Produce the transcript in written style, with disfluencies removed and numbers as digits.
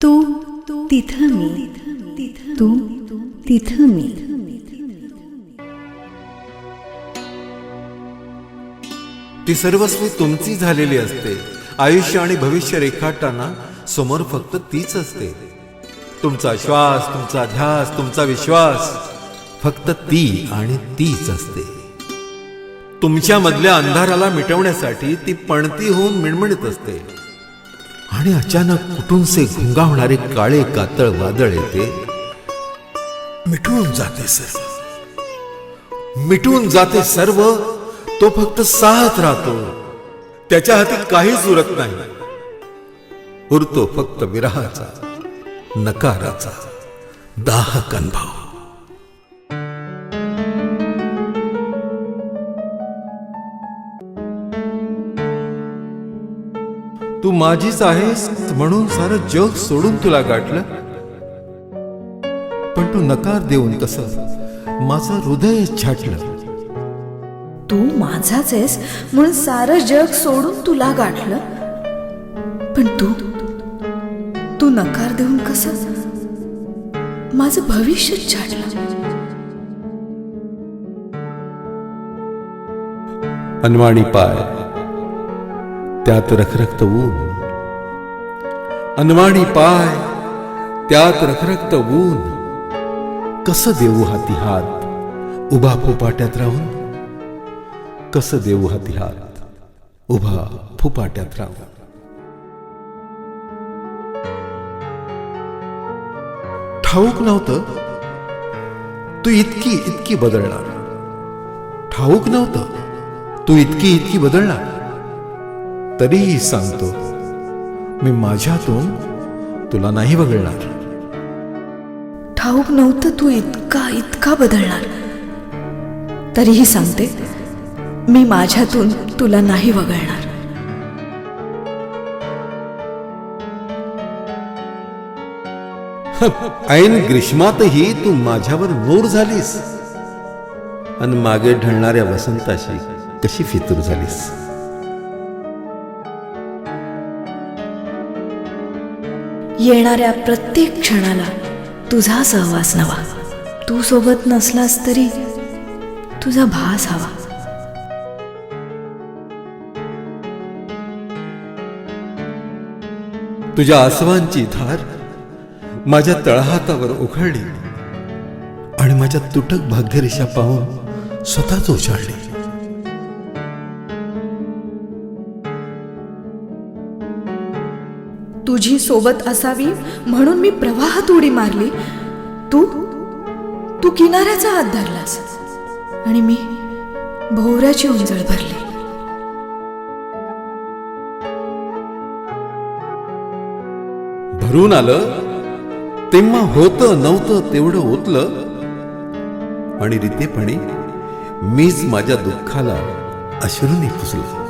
तू तिथं मी, तू तिथं मी. ती सर्वस्वी तुमची झालेली असते. आयुष्य आणि भविष्य रेखाटताना समोर फक्त तीच असते. तुमचा श्वास, तुमचा ध्यास, तुमचा विश्वास, फक्त ती आणि तीच असते. तुमच्या मधल्या अंधाराला मिटवण्यासाठी ती पणती होऊन मिणमिणत असते. आणि अचानक कुठूनसे घुंगावणारे काळे कातळ वादळ येते. मिटून जाते सर्व, मिटून जाते सर्व. तो फक्त साथ राहतो. त्याच्या हाती काहीच उरत नाही. उरतो फक्त विरहाचा, नकाराचा दाहक अनुभव. तू माझीच आहेस म्हणून सारं जग सोडून तुला गाठलं. पण तू नकार देऊन कसं माझं हृदय छाटलं. तू माझाच आहेस म्हणून सारं जग सोडून तुला गाठलं. पण तू नकार देऊन कसं माझं भविष्य छाटलं. अनवाणी पाय त्यात रखरखत ऊन, अनवाणी पाय त्यात रखरखत ऊन. कसं देऊ हाती हात उभा फुपाट्यात राहून. कसं देऊ हाती हात उभा फुपाट्यात राहून. ठाऊक नव्हतं तू इतकी इतकी बदलणार. ठाऊक नव्हतं तू इतकी इतकी बदलणार. तरीही सांगतो मी माझ्यातून तुला नाही वगळणार. ठाऊक नव्हतं तू इतका इतका बदलणार. तरीही सांगते मी माझ्यातून तुला नाही वगळणार. ऐन ग्रीष्मातही तू माझ्यावर नूर झालीस. आणि मागे ढळणाऱ्या वसंताशी कशी फितूर झालीस. येणाऱ्या प्रत्येक क्षणाला तुझा सहवास नवा. तू सोबत नसलास तरी तुझा भास हवा. तुझ्या आसवांची धार माझ्या तळहातावर उखळली आणि माझ्या तुटक भाग्यरेषा पाहून स्वतःच उछाळली. तुझी सोबत असावी म्हणून मी प्रवाहात उडी मारली. तू किनाऱ्याचा हात धरलास आणि मी भोवऱ्याची उंजळ भरली. भरून आलं तेव्हा होतं नव्हतं तेवढं ओतलं. आणि रितेपणी मीच माझ्या दुःखाला अश्रूंनी पुसलं.